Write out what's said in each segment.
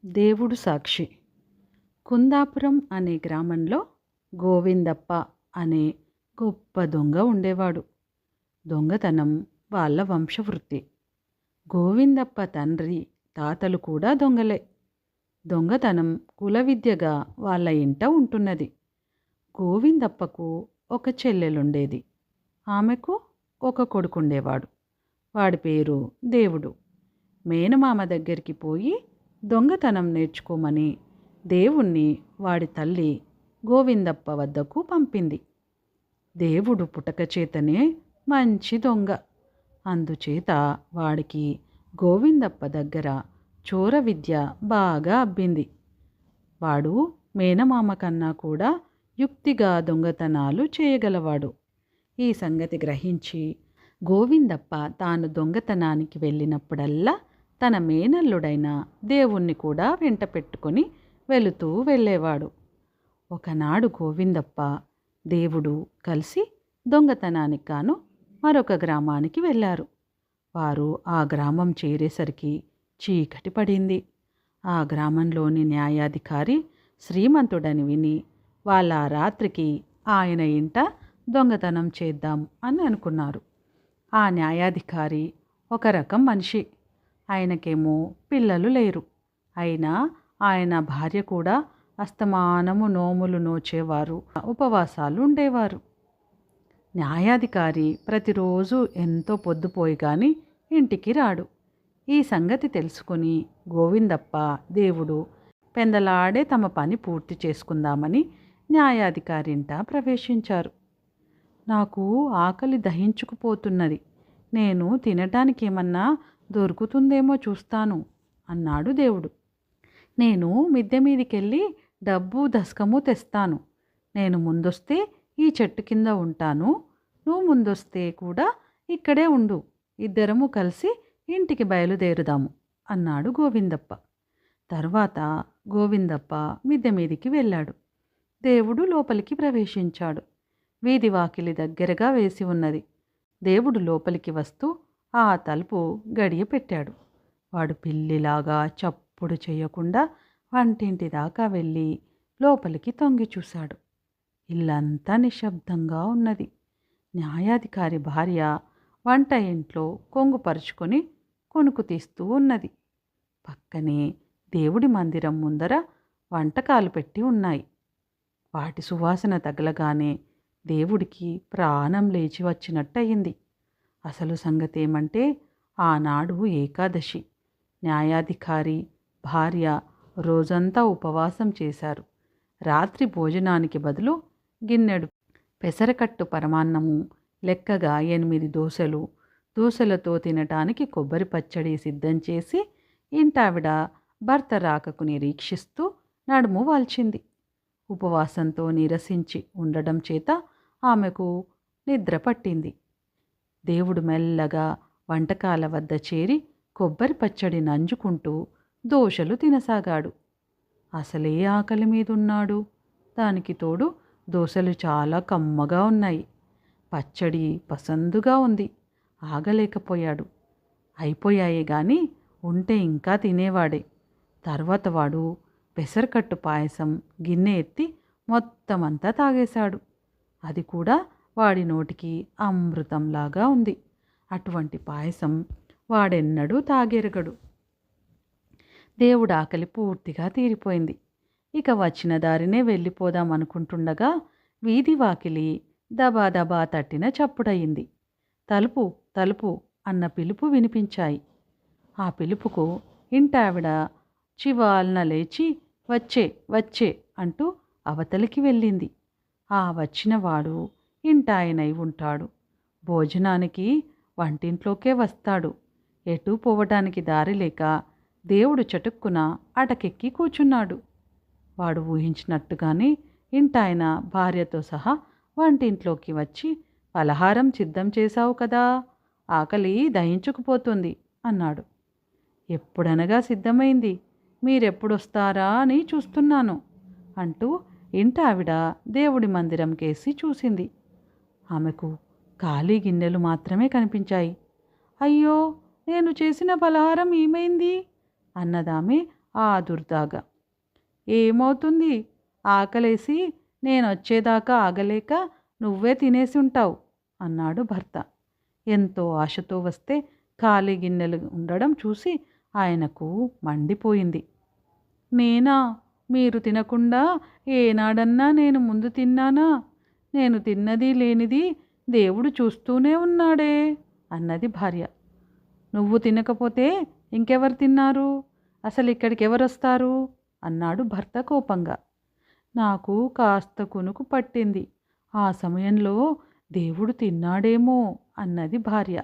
దేవుడు సాక్షి. కుందాపురం అనే గ్రామంలో గోవిందప్ప అనే గొప్ప దొంగ ఉండేవాడు. దొంగతనం వాళ్ళ వంశవృత్తి. గోవిందప్ప తండ్రి, తాతలు కూడా దొంగలే. దొంగతనం కులవిద్యగా వాళ్ళ ఇంట ఉంటున్నది. గోవిందప్పకు ఒక చెల్లెలుండేది. ఆమెకు ఒక కొడుకుండేవాడు. వాడి పేరు దేవుడు. మేనమామ దగ్గరికి పోయి దొంగతనం నేర్చుకోమని దేవుణ్ణి వాడి తల్లి గోవిందప్ప వద్దకు పంపింది. దేవుడు పుటకచేతనే మంచి దొంగ. అందుచేత వాడికి గోవిందప్ప దగ్గర చోర విద్య బాగా అబ్బింది. వాడు మేనమామ కన్నా కూడా యుక్తిగా దొంగతనాలు చేయగలవాడు. ఈ సంగతి గ్రహించి గోవిందప్ప తాను దొంగతనానికి వెళ్ళినప్పుడల్లా తన మేనల్లుడైన దేవుణ్ణి కూడా వెంట పెట్టుకొని వెళుతూ వెళ్ళేవాడు. ఒకనాడు గోవిందప్ప, దేవుడు కలిసి దొంగతనానికి గాను మరొక గ్రామానికి వెళ్ళారు. వారు ఆ గ్రామం చేరేసరికి చీకటి పడింది. ఆ గ్రామంలోని న్యాయాధికారి శ్రీమంతుడని విని వాళ్ళ రాత్రికి ఆయన ఇంట దొంగతనం చేద్దాం అని అనుకున్నారు. ఆ న్యాయాధికారి ఒక రకం మనిషి. ఆయనకేమో పిల్లలు లేరు. అయినా ఆయన భార్య కూడా అస్తమానము నోములు నోచేవారు, ఉపవాసాలు ఉండేవారు. న్యాయాధికారి ప్రతిరోజు ఎంతో పొద్దుపోయి గాని ఇంటికి రాడు. ఈ సంగతి తెలుసుకుని గోవిందప్ప, దేవుడు పెందలాడే తమ పని పూర్తి చేసుకుందామని న్యాయాధికారింట ప్రవేశించారు. నాకు ఆకలి దహించుకుపోతున్నది. నేను తినటానికి ఏమన్నా దొరుకుతుందేమో చూస్తాను అన్నాడు దేవుడు. నేను మిద్దె మీదికెళ్ళి డబ్బు దస్కము తెస్తాను. నేను ముందొస్తే ఈ చెట్టు కింద ఉంటాను, నువ్వు ముందొస్తే కూడా ఇక్కడే ఉండు, ఇద్దరము కలిసి ఇంటికి బయలుదేరుదాము అన్నాడు గోవిందప్ప. తర్వాత గోవిందప్ప మిద్దె మీదికి వెళ్ళాడు. దేవుడు లోపలికి ప్రవేశించాడు. వీధి వాకిలి దగ్గరగా వేసి ఉన్నది. దేవుడు లోపలికి వస్తూ ఆ తలుపు గడియ పెట్టాడు. వాడు పిల్లిలాగా చప్పుడు చేయకుండా వంటింటి దాకా వెళ్ళి లోపలికి తొంగి చూశాడు. ఇల్లంతా నిశ్శబ్దంగా ఉన్నది. న్యాయాధికారి భార్య వంట ఇంట్లో కొంగుపరుచుకొని కొనుకు తీస్తూ ఉన్నది. పక్కనే దేవుడి మందిరం ముందర వంటకాలు పెట్టి ఉన్నాయి. వాటి సువాసన తగలగానే దేవుడికి ప్రాణం లేచి వచ్చినట్టయింది. అసలు సంగతేమంటే ఆనాడు ఏకాదశి. న్యాయాధికారి భార్య రోజంతా ఉపవాసం చేశారు. రాత్రి భోజనానికి బదులు గిన్నెడు పెసరకట్టు పరమాన్నము, లెక్కగా 8 దోశలు, దోశలతో తినటానికి కొబ్బరి పచ్చడి సిద్ధం చేసి ఇంటావిడ భర్త రాకకు నిరీక్షిస్తూ నడుము వాల్చింది. ఉపవాసంతో నీరసించి ఉండడం చేత ఆమెకు నిద్ర పట్టింది. దేవుడు మెల్లగా వంటకాల వద్ద చేరి కొబ్బరి పచ్చడి నంజుకుంటూ దోశలు తినసాగాడు. అసలే ఆకలి మీదున్నాడు. దానికి తోడు దోశలు చాలా కమ్మగా ఉన్నాయి. పచ్చడి పసందుగా ఉంది. ఆగలేకపోయాడు. అయిపోయాయే గాని ఉంటే ఇంకా తినేవాడే. తర్వాత వాడు పెసరకట్టు పాయసం గిన్నె ఎత్తి మొత్తమంతా తాగేశాడు. అది కూడా వాడి నోటికి అమృతంలాగా ఉంది. అటువంటి పాయసం వాడెన్నడూ తాగెరగడు. దేవుడు ఆకలి పూర్తిగా తీరిపోయింది. ఇక వచ్చిన దారినే వెళ్ళిపోదాం అనుకుంటుండగా వీధి వాకిలి దబా దబా తట్టిన చప్పుడయింది. తలుపు తలుపు అన్న పిలుపు వినిపించాయి. ఆ పిలుపుకు ఇంటావిడ చివాల్న లేచి వచ్చే వచ్చే అంటూ అవతలికి వెళ్ళింది. ఆ వచ్చినవాడు ఇంటాయనై ఉంటాడు. భోజనానికి వంటింట్లోకే వస్తాడు. ఎటూ పోవటానికి దారి లేక దేవుడు చటుక్కున అటకెక్కి కూచున్నాడు. వాడు ఊహించినట్టుగానే ఇంటాయన భార్యతో సహా వంటింట్లోకి వచ్చి, పలహారం సిద్ధం చేశావు కదా, ఆకలి దహించుకుపోతుంది అన్నాడు. ఎప్పుడనగా సిద్ధమైంది, మీరెప్పుడొస్తారా అని చూస్తున్నాను అంటూ ఇంటావిడ దేవుడి మందిరం కేసి చూసింది. ఆమెకు ఖాళీ గిన్నెలు మాత్రమే కనిపించాయి. అయ్యో, నేను చేసిన పలహారం ఏమైంది అన్నదామె ఆదుర్దాగా. ఏమవుతుంది? ఆకలేసి నేనొచ్చేదాకా ఆగలేక నువ్వే తినేసి ఉంటావు అన్నాడు భర్త. ఎంతో ఆశతో వస్తే ఖాళీ గిన్నెలు ఉండడం చూసి ఆయనకు మండిపోయింది. నేనా? మీరు తినకుండా ఏనాడన్నా నేను ముందు తిన్నానా? నేను తిన్నది లేనిది దేవుడు చూస్తూనే ఉన్నాడే అన్నది భార్య. నువ్వు తినకపోతే ఇంకెవరు తిన్నారు? అసలు ఇక్కడికి ఎవరొస్తారు అన్నాడు భర్త కోపంగా. నాకు కాస్త కునుకు పట్టింది. ఆ సమయంలో దేవుడు తిన్నాడేమో అన్నది భార్య.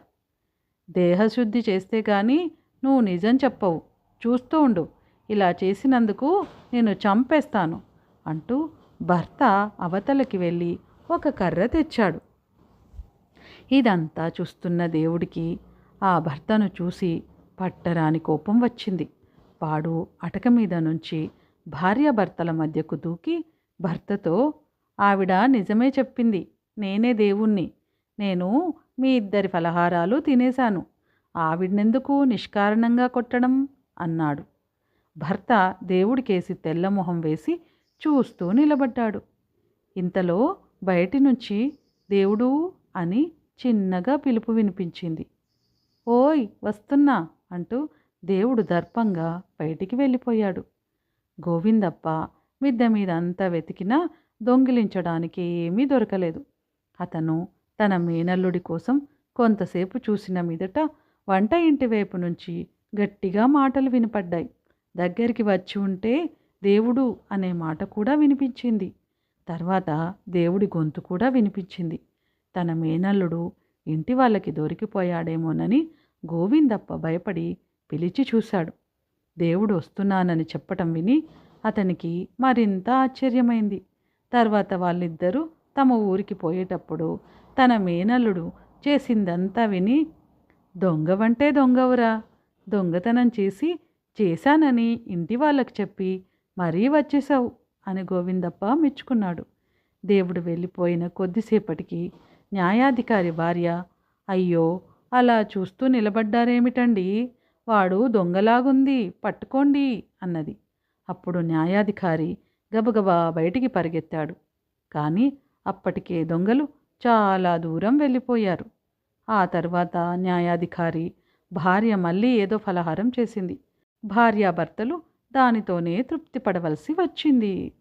దేహశుద్ధి చేస్తే గాని నువ్వు నిజం చెప్పవు. చూస్తూ ఉండు, ఇలా చేసినందుకు నేను చంపేస్తాను అంటూ భర్త అవతలకి వెళ్ళి ఒక కర్ర తెచ్చాడు. ఇదంతా చూస్తున్న దేవుడికి ఆ భర్తను చూసి పట్టరాని కోపం వచ్చింది. వాడు అటక మీద నుంచి భార్యాభర్తల మధ్యకు దూకి భర్తతో, ఆవిడ నిజమే చెప్పింది, నేనే దేవుణ్ణి. నేను మీ ఇద్దరి ఫలహారాలు తినేశాను. ఆవిడనెందుకు నిష్కారణంగా కొట్టడం అన్నాడు. భర్త దేవుడికేసి తెల్లమొహం వేసి చూస్తూ నిలబడ్డాడు. ఇంతలో బయటి నుంచి దేవుడూ అని చిన్నగా పిలుపు వినిపించింది. ఓయ్ వస్తున్నా అంటూ దేవుడు దర్పంగా బయటికి వెళ్ళిపోయాడు. గోవిందప్ప మిద్దె మీద అంతా వెతికినా దొంగిలించడానికి ఏమీ దొరకలేదు. అతను తన మేనల్లుడి కోసం కొంతసేపు చూసిన మీదట వంట ఇంటి వైపు నుంచి గట్టిగా మాటలు వినపడ్డాయి. దగ్గరికి వచ్చి ఉంటే దేవుడు అనే మాట కూడా వినిపించింది. తర్వాత దేవుడి గొంతు కూడా వినిపించింది. తన మేనల్లుడు ఇంటి వాళ్ళకి దొరికిపోయాడేమోనని గోవిందప్ప భయపడి పిలిచి చూశాడు. దేవుడు వస్తున్నానని చెప్పటం విని అతనికి మరింత ఆశ్చర్యమైంది. తర్వాత వాళ్ళిద్దరూ తమ ఊరికి పోయేటప్పుడు తన మేనల్లుడు చేసిందంతా విని, దొంగవంటే దొంగవురా, దొంగతనం చేశానని ఇంటి వాళ్ళకి చెప్పి మరీ వచ్చేశావు అని గోవిందప్ప మెచ్చుకున్నాడు. దేవుడు వెళ్ళిపోయిన కొద్దిసేపటికి న్యాయాధికారి భార్య, అయ్యో అలా చూస్తూ నిలబడ్డారేమిటండి, వాడు దొంగలాగుంది, పట్టుకోండి అన్నది. అప్పుడు న్యాయాధికారి గబగబా బయటికి పరిగెత్తాడు. కానీ అప్పటికే దొంగలు చాలా దూరం వెళ్ళిపోయారు. ఆ తర్వాత న్యాయాధికారి భార్య మళ్ళీ ఏదో ఫలహారం చేసింది. భార్యాభర్తలు దానితోనే తృప్తి పడవలసి వచ్చింది.